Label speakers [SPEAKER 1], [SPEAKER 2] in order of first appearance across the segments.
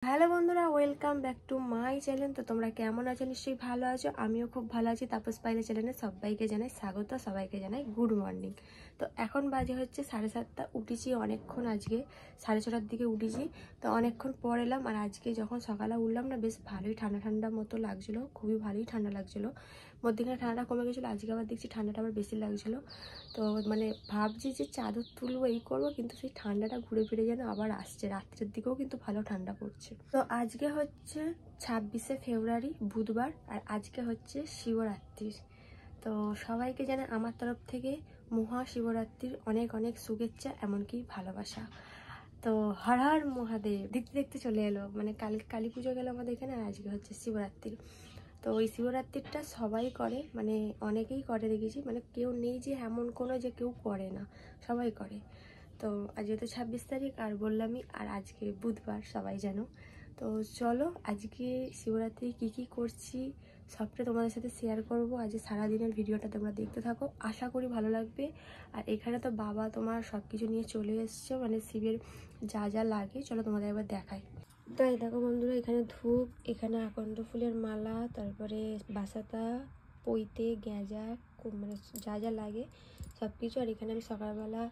[SPEAKER 1] Hello বন্ধুরা, welcome back to my channel. তো তোমরা কেমন আছো? নিশ্চয়ই ভালো আছো। আমিও খুব ভালো আছি। তাপস পাইলে চ্যানেলে সবাইকে জানাই স্বাগত, সবাইকে জানাই গুড মর্নিং। তো এখন বাজে হচ্ছে 7:30। উঠেছি অনেকক্ষণ, আজকে 6:30টার দিকে উঠেছি। তো অনেকক্ষণ পর এলাম। আর আজকে যখন সকালে উঠলাম না, বেশ ভালোই ঠান্ডা ঠান্ডা মতো লাগছিলো, খুবই ভালোই ঠান্ডা লাগছিলো। মধ্যেখানে ঠান্ডাটা কমে গেছিলো, আজকে আবার দেখছি ঠান্ডাটা আবার বেশি লাগছিলো। তো মানে ভাবছি যে চাদর তুলবো, এই করবো, কিন্তু সেই ঠান্ডাটা ঘুরে ফিরে যেন আবার আসছে। রাত্রের দিকেও কিন্তু ভালো ঠান্ডা পড়ছে। তো আজকে হচ্ছে 26শে ফেব্রুয়ারি, বুধবার, আর আজকে হচ্ছে শিবরাত্রির। তো সবাইকে জানাই আমার তরফ থেকে মহাশিবরাত্রির অনেক অনেক শুভেচ্ছা, এমনকি ভালোবাসা। তো হর হর মহাদেব। দেখতে দেখতে চলে এলো, মানে কালী পুজো গেল আমাদের এখানে, আর আজকে হচ্ছে শিবরাত্রি। তো ওই শিবরাত্রিটা সবাই করে, মানে অনেকেই করে দেখেছি, মানে কেউ নেই যে এমন কোনো যে কেউ করে না, সবাই করে। তো আজকে তো 26 তারিখ, আর বললামই, আর আজকে বুধবার, সবাই জানো। তো চলো আজকে শিবরাত্রি কি কি করছি সবটা তোমাদের সাথে শেয়ার করব। আজ সারাদিনের ভিডিওটা তোমরা দেখতে থাকো, আশা করি ভালো লাগবে। আর এখানে তো বাবা তোমার সব কিছু নিয়ে চলে এসছে, মানে শিবের যা যা লাগে, চলো তোমাদের একবার দেখাই। তো এই দেখো বন্ধুরা, এখানে ধূপ, এখানে আকন্দ ফুলের মালা, তারপরে বাসাতা, পৈতে, গেঁজা, মানে যা যা লাগে সব কিছু। আর এখানে আমি সকালবেলা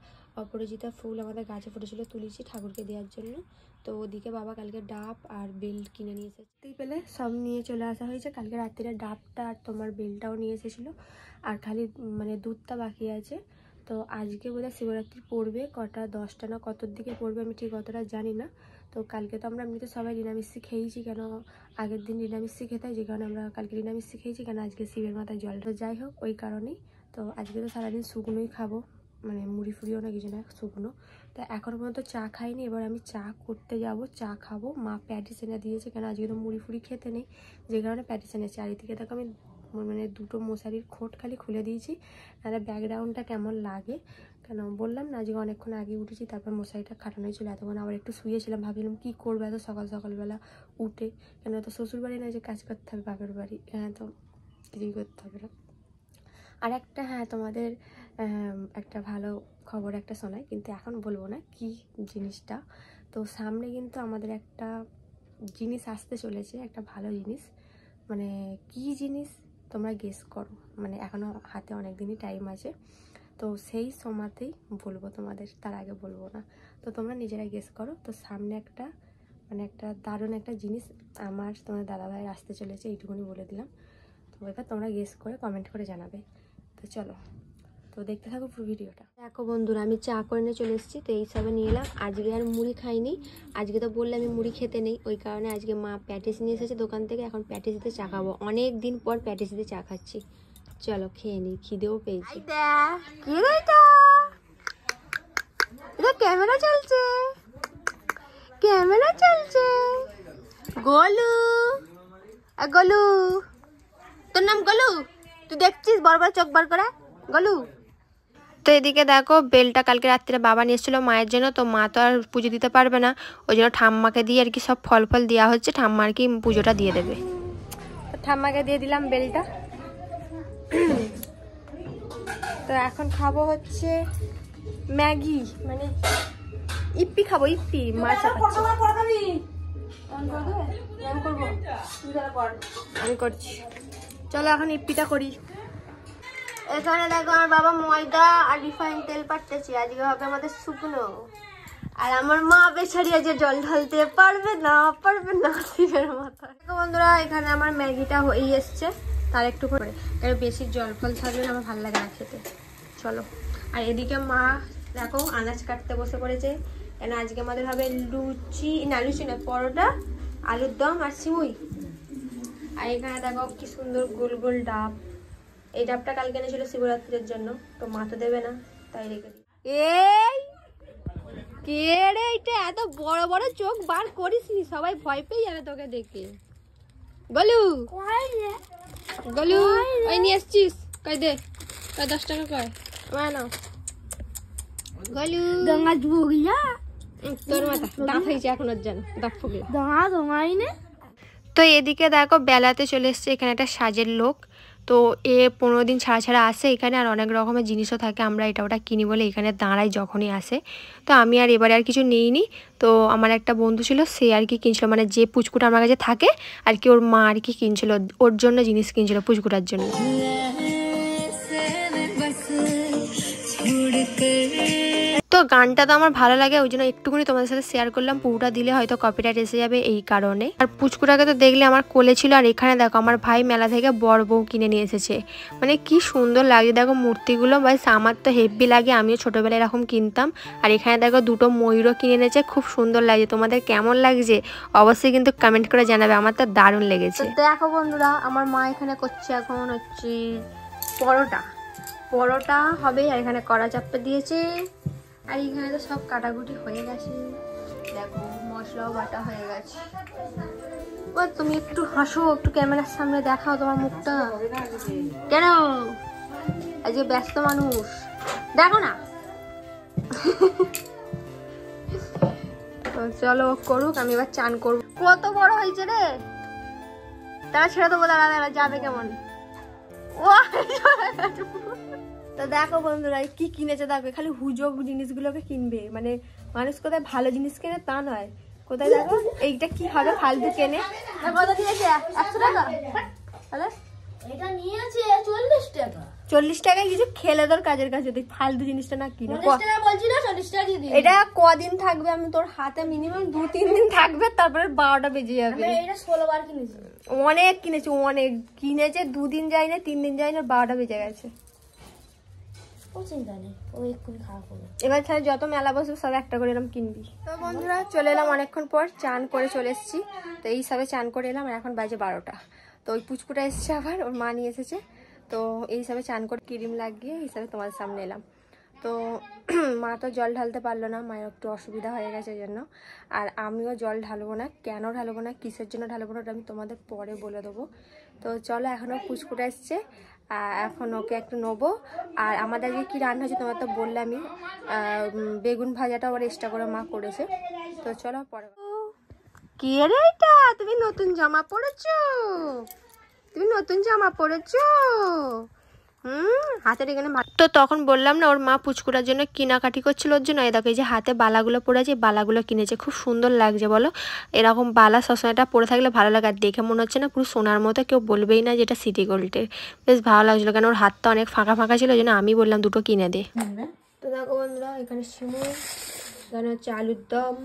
[SPEAKER 1] অপরাজিতা ফুল আমাদের গাছে ফুটেছিল, তুলেছি ঠাকুরকে দেওয়ার জন্য। তো ওদিকে বাবা কালকে ডাব আর বেল কিনে নিয়ে এসেছে, পেলে সব নিয়ে চলে আসা হয়েছে। কালকে রাত্রিরে ডাবটা আর তোমার বেলটাও নিয়ে এসেছিলো, আর খালি মানে দুধটা বাকি আছে। তো আজকে বোধহয় শিবরাত্রি পড়বে, কটা 10টা না কতর দিকে পড়বে আমি ঠিক অতটা জানি না। তো কালকে তো আমরা এমনিতে সবাই নিরামিষই খেয়েছি, কেন আগের দিন নিরামিষই খেতে হয়, যে কারণে আমরা কালকে নিরামিষই খেয়েছি, কেন আজকে শিবের মাথায় জলটা, যাই হোক ওই কারণেই। তো আজকে তো সারাদিন শুকনোই খাবো, মানে মুড়ি ফুড়িও না কিছু না, শুকনো। তো এখনও পর্যন্ত চা খাইনি, এবার আমি চা করতে যাব, চা খাবো। মা প্যাটিস এনে দিয়েছে, কেন আজকে তো মুড়ি ফুড়ি খেতে নেই, যে কারণে প্যাটিস এনেছে। আর এদিকে দেখো আমি মানে দুটো মশারির খোট খালি খুলে দিয়েছি, তাহলে ব্যাকগ্রাউন্ডটা কেমন লাগে। কেন বললাম না, আজকে অনেকক্ষণ আগে উঠেছি, তারপর মশারিটা খাটানো হয়েছিল, এতক্ষণ আবার একটু শুয়েছিলাম, ভাবছিলাম কী করবো এত সকালবেলা উঠে, কেন তো শ্বশুরবাড়ি না যে কাজ করতে হবে, বাপের বাড়ি, হ্যাঁ তো কিছুই করতে হবে না। আর একটা, হ্যাঁ তোমাদের একটা ভালো খবর একটা শোনাই, কিন্তু এখন বলবো না কি জিনিসটা। তো সামনে কিন্তু আমাদের একটা জিনিস আসতে চলেছে, একটা ভালো জিনিস। মানে কি জিনিস তোমরা গেস করো, মানে এখনও হাতে অনেক দিনই টাইম আছে। তো সেই সময়তেই বলবো তোমাদের, তার আগে বলবো না। তো তোমরা নিজেরাই গেস করো। তো সামনে একটা মানে একটা দারুণ একটা জিনিস আমার তোমাদের দাদাভাইয়ের আসতে চলেছে, এইটুকুনি বলে দিলাম। তো এবার তোমরা গেস করে কমেন্ট করে জানাবে। তো চলো, তো দেখতে থাকো পুরো ভিডিওটা। দেখো বন্ধুরা, আমি চা করে নিয়ে চলে এসেছি, তো এইসবে নিয়ে এলাম। আজকে আর মুড়ি খাইনি, আজকে তো বললে আমি মুড়ি খেতে নেই, ওই কারণে আজকে মা প্যাটিস নিয়ে এসেছে দোকান থেকে। এখন প্যাটিস দিয়ে চা খাবো, অনেক দিন পর প্যাটিস দিয়ে চা খাচ্ছি। চলো খেয়ে নিই, খিদেও পেয়েছি। ক্যামেরা চলছে, ক্যামেরা চলছে। গোলু, গোলু, তোর নাম গোলু? তুই দেখছিস বড় বড় চোখ বার করা, গোলু। তো এদিকে দেখো, বেলটা কালকে রাত্রে বাবা নিয়ে এসেছিলো মায়ের জন্য। তো মা তো আর পুজো দিতে পারবে না, ওই জন্য ঠাম্মাকে দিয়ে আর কি সব ফল ফল দেওয়া হচ্ছে, ঠাম্মা আর কি পুজোটা দিয়ে দেবে। ঠাম্মাকে দিয়ে দিলাম বেলটা। তো এখন খাবো হচ্ছে ম্যাগি, মানে ইপ্পি খাবো, ইপ্পি। মাছ আমি করছি, চলো এখন ইপ্পিটা করি। এখানে দেখো আমার বাবা ময়দা আর রিফাইন তেল পাঠাচ্ছে, আজকে হবে আমাদের শুকনো। আর আমার মা বেচারি আজকে জল ঢালতে পারবে না শিবের মাথায়। দেখো বন্ধুরা, এখানে আমার ম্যাগিটা হয়ে এসছে, তার একটু করে, এর বেশি জল ফল থাকলে আমার ভালো লাগে না খেতে। চলো, আর এদিকে মা দেখো আনাজ কাটতে বসে পড়েছে, কেন আজকে আমাদের হবে লুচি না পরোটা, আলুর দম আর সিমুই। আর এখানে দেখো কি সুন্দর গোল গোল ডাব, এই ডাবটা কালকে এনেছিল শিবরাত্রির জন্য, তো মা তো দেবে না, তাই রেখে দিই। এই কে রে, এটা এত বড় বড় চোখ বার করিস নি, সবাই ভয় পেয়ে যাবে তোকে দেখে। গলু, গলু, ওই নিয়ে এসছিস, কই দে, কই 10 টাকা কয়, আমার নাও। গলু দঙ্গা জুগিয়া, তোর মাথা দাঁত হয়েছে এখন, ওর জন্য দাঁত ফুগলা দঙ্গা দঙ্গাই নে। তো এদিকে দেখো বেলাতে চলে এসছে, এখানে একটা সাজের লোক। তো 15 দিন ছাড়া ছাড়া আসে এখানে, আর অনেক রকমের জিনিসও থাকে। আমরা এটা ওটা কিনি বলে এখানে দাঁড়াই যখনই আসে। তো আমি আর এবারে আর কিছু নিইনি। তো আমার একটা বন্ধু ছিল, সে আর কি কিনছিল, মানে যে পুচকুটা আমার কাছে থাকে আর কি, ওর মা আর কি কিনছিল, ওর জন্য জিনিস কিনছিল পুচকুটার জন্য। তো গানটা তো আমার ভালো লাগে, ওই জন্য একটুখানি তোমাদের সাথে শেয়ার করলাম। পুরোটা দিলে হয়তো কপিরাইট এসে যাবে এই কারণে। আর পুচকুটাকে তো দেখলে আমার কোলে ছিল। আর এখানে দেখো আমার ভাই মেলা থেকে বড় বউ কিনে নিয়ে এসেছে, মানে কি সুন্দর লাগে দেখো মূর্তিগুলো। বাস আমার তো হেভি লাগে, আমিও ছোটোবেলায় এরকম কিনতাম। আর এখানে দেখো দুটো ময়ূরও কিনে এনেছে, খুব সুন্দর লাগছে। তোমাদের কেমন লাগছে অবশ্যই কিন্তু কমেন্ট করে জানাবে, আমার তো দারুণ লেগেছে। দেখো বন্ধুরা, আমার মা এখানে করছে এখন হচ্ছে পরোটা হবে। আর এখানে কড়া চাপতে দিয়েছে, আর এখানে তো সব কাটাকুটি হয়ে গেছে। দেখো মশলাও বাটা হয়ে গেছে। ও তুমি একটু হাসো, একটু ক্যামেরার সামনে দেখাও তোমার মুখটা। কেন আজ ব্যস্ত মানুষ, দেখো না। তো চলো করুক, আমি এবার চান করবো। কত বড় হয়েছে রে, তারা ছেড়ে দেবো, দাঁড়া দাঁড়া যাবে কেমন। ও তো দেখো বন্ধুরা কি কিনেছে, দেখো খালি হুজোগ জিনিসগুলোকে কিনবে, মানে মানুষ কোথায় ভালো জিনিস কেনে তা নয়, কোথায় দেখো এইটা কি হবে ফালতু কেনে। কত দিয়েছে? 100 টাকা। এটা নিয়েছে 40 টাকা। 40 টাকায় কিছু খেলে তোর কাজের কাছে, তুই ফালতু জিনিসটা না কিনে। 40 টাকা বলছি না, 40 টাকা দিয়ে দিই। এটা কদিন থাকবে আমি তোর হাতে, মিনিমাম 2-3 দিন থাকবে, তারপরে 12টা বেজে যাবে। এটা 16 বার কিনেছি, অনেক কিনেছি, অনেক কিনেছে। 2 দিন যায় না, 3 দিন যায় না, 12টা বেজে গেছে। এবার ছাড়া যত মেলা বসবে সব একটা করে এরকম কিনবি। তো বন্ধুরা চলে এলাম অনেকক্ষণ পর, চান করে চলে এসেছি। তো এই সবে চান করে এলাম, আর এখন বাজে 12টা। তো ওই পুচকুটা এসছে আবার, ওর মা নিয়ে এসেছে। তো এই হিসাবে চান করে ক্রিম লাগিয়ে এই হিসাবে তোমাদের সামনে এলাম। তো মা তো জল ঢালতে পারলো না, মায়ের একটু অসুবিধা হয়ে গেছে ওই জন্য। আর আমিও জল ঢালবো না, কেন ঢালবো না, কিসের জন্য ঢালবো না, ওটা আমি তোমাদের পরে বলে দেবো। তো চলো, এখনও পুচকুটা এসছে, এখন ওকে একটু নেবো। আর আমাদের আজকে কী রান্না হয়েছে তোমার তো বললামই, বেগুন ভাজাটা আবার এক্সট্রা করে মা করেছে। তো চলো পরে। কি রে এটা, তুমি নতুন জামা পরেছো? তুমি নতুন জামা পরেছো? হাতের এখানে। তো তখন বললাম না, ওর মা পুচকুটার জন্য কেনাকাটি করছিল, ওর জন্য এই দেখো এই যে হাতে বালাগুলো পরেছে, বালাগুলো কিনেছে, খুব সুন্দর লাগছে বলো। এরকম বালা সবসময়টা পরে থাকলে ভালো লাগে। আর দেখে মনে হচ্ছে না পুরো সোনার মতো, কেউ বলবেই না যেটা সিটি গোল্ডের। বেশ ভালো লাগছিলো, কারণ ওর হাতটা অনেক ফাঁকা ফাঁকা ছিল, ওই জন্য আমি বললাম দুটো কিনে দে। তো দেখো বন্ধুরা, এখানে সিমুই, এখানে হচ্ছে আলুর দম,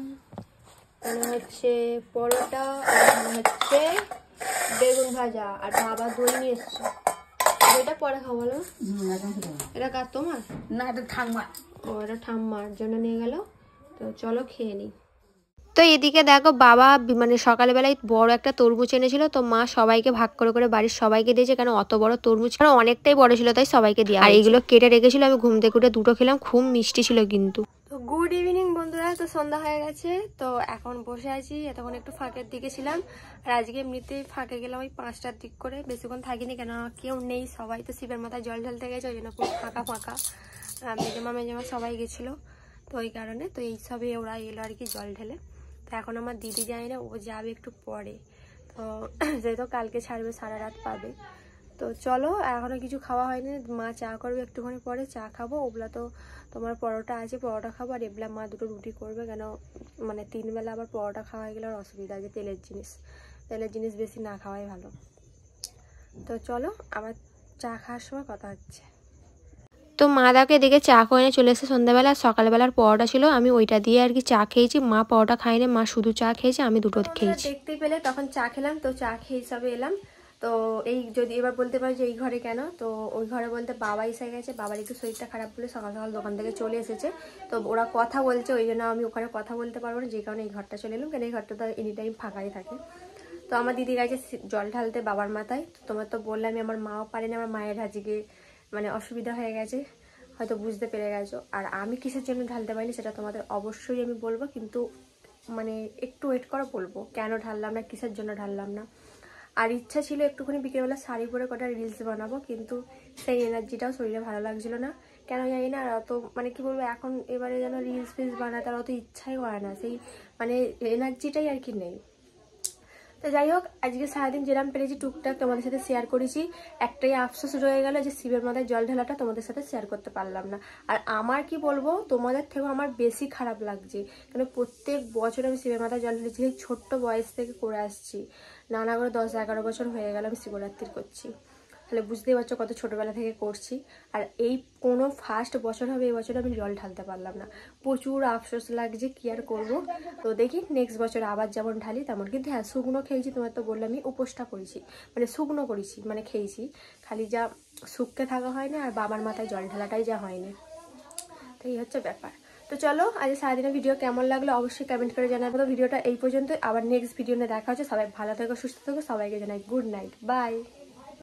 [SPEAKER 1] এখানে হচ্ছে পরোটা, এখানে হচ্ছে বেগুন ভাজা, আর বাবা দই নিয়ে এসছে। এটা পরে খাও বলো। এটা কার, তোমার? না, এটা ঠাম্মা। ও, এটা ঠাম্মার জন্য নিয়ে গেল। তো চলো খেয়ে নিই। তো এদিকে দেখো বাবা মানে সকালবেলায় বড় একটা তরমুজ এনেছিল, তো মা সবাইকে ভাগ করে করে বাড়ির সবাইকে দিয়েছে, কারণ অত বড় তরমুজ কারণ অনেকটাই বড় ছিল, তাই সবাইকে দেওয়া। আর এইগুলো কেটে রেখেছিল, আমি ঘুম থেকে উঠে দুটো খেলাম, খুব মিষ্টি ছিল কিন্তু। তো গুড ইভিনিং বন্ধুরা, তো সন্ধ্যা হয়ে গেছে। তো এখন বসে আছি, এতক্ষণ একটু ফাঁকের দিকে ছিলাম। আর আজকে এমনিতেই ফাঁকে গেলাম ওই 5টার দিক করে, বেশিক্ষণ থাকিনি, কেন কেউ নেই, সবাই তো শিবের মাথায় জল ঢালতে গেছে, ওই জন্য খুব ফাঁকা ফাঁকা। মেজমা সবাই গেছিলো, তো ওই কারণে। তো এই সবে ওরা এলো আর কি জল ঢেলে। তো এখন আমার দিদি যায় না, ও যাবে একটু পরে। তো যেহেতু কালকে ছাড়বে, সারা রাত পাবে। তো চলো, এখনও কিছু খাওয়া হয়নি, মা চা করবে একটুখানি পরে, চা খাবো। ওগুলা তো তোমার পরোটা আছে, পরোটা খাবো। আর এবলা মা দুটো রুটি করবে, কেন মানে 3 বেলা আবার পরোটা খাওয়া হয়ে গেলে আর অসুবিধা আছে, তেলের জিনিস বেশি না খাওয়াই ভালো। তো চলো, আবার চা খাওয়ার সময় কথা হচ্ছে। তো মা দাকে এদিকে চা করে এনে চলে এসেছে সন্ধ্যাবেলা। সকালবেলার পরোটা ছিল, আমি ওইটা দিয়ে আর কি চা খেয়েছি। মা পরোটা খায়নি, মা শুধু চা খেয়েছে, আমি দুটো খেয়েছি। দেখতে পেলে তখন চা খেলাম, তো চা খেয়ে হিসাবে এলাম। তো এই যদি এবার বলতে পারি যে এই ঘরে কেন, তো ওই ঘরে বলতে বাবা এসে গেছে, বাবার একটু শরীরটা খারাপ বলে সকাল সকাল দোকান থেকে চলে এসেছে। তো ওরা কথা বলছে, ওই জন্য আমি ওখানে কথা বলতে পারবো না, যে কারণে এই ঘরটা চলে এলাম, কেন এই ঘরটা তো এনি টাইম ফাঁকাই থাকে। তো আমার দিদি গেছে জল ঢালতে বাবার মাথায়। তোমার তো বললামই আমার মাও পারেনি, আমার মায়ের আজকে মানে অসুবিধা হয়ে গেছে, হয়তো বুঝতে পেরে গেছো। আর আমি কিসের জন্য ঢালতে পারিনি সেটা তোমাদের অবশ্যই আমি বলবো, কিন্তু মানে একটু ওয়েট করে বলবো কেন ঢাললাম না, কিসের জন্য ঢাললাম না। আর ইচ্ছা ছিল একটুখানি বিকেলবেলা শাড়ি পরে কটা রিলস বানাবো, কিন্তু সেই এনার্জিটাও শরীরে ভালো লাগছিল না, কেন জানি না। আর অত মানে কি বলবো, এখন এবারে যেন রিলস ফিলস বানাতে আর অত ইচ্ছাই করে না, সেই মানে এনার্জিটাই আর কি নেই। তো যাই হোক, আজকে সারাদিন যেরকম পেরেছি টুকটাক তোমাদের সাথে শেয়ার করেছি। একটাই আফসোস রয়ে গেল যে শিবের মাথায় জল ঢালাটা তোমাদের সাথে শেয়ার করতে পারলাম না। আর আমার কি বলবো, তোমাদের থেকেও আমার বেশি খারাপ লাগছে, কারণ প্রত্যেক বছর আমি শিবের মাথায় জল ঢেলেছি, ছোট্ট বয়স থেকে করে আসছি, নানা করে 10-11 বছর হয়ে গেল আমি শিবরাত্রি করছি। তাহলে বুঝতেই পারছো কত ছোটোবেলা থেকে করছি। আর এই কোনো ফার্স্ট বছর হবে, এই বছর আমি জল ঢালতে পারলাম না, প্রচুর আফসোস লাগছে, কি আর করবো। তো দেখি নেক্সট বছর আবার যেমন ঢালি তেমন। কিন্তু হ্যাঁ, শুকনো খেয়েছি, তোমার তো বললাম আমি উপোসটা করেছি, মানে শুকনো করেছি, মানে খেয়েছি, খালি যা শুককে থাকা হয়নি আর বাবার মাথায় জল ঢালাটাই যা হয়নি। তো এই হচ্ছে ব্যাপার। তো চলো, আজ সারাদিনের ভিডিও কেমন লাগলো অবশ্যই কমেন্ট করে জানাবো। তো ভিডিওটা এই পর্যন্ত, আবার নেক্সট ভিডিও নিয়ে দেখা হচ্ছে। সবাই ভালো থেকো, সুস্থ থেকো, সবাইকে জানাই গুড নাইট, বাই।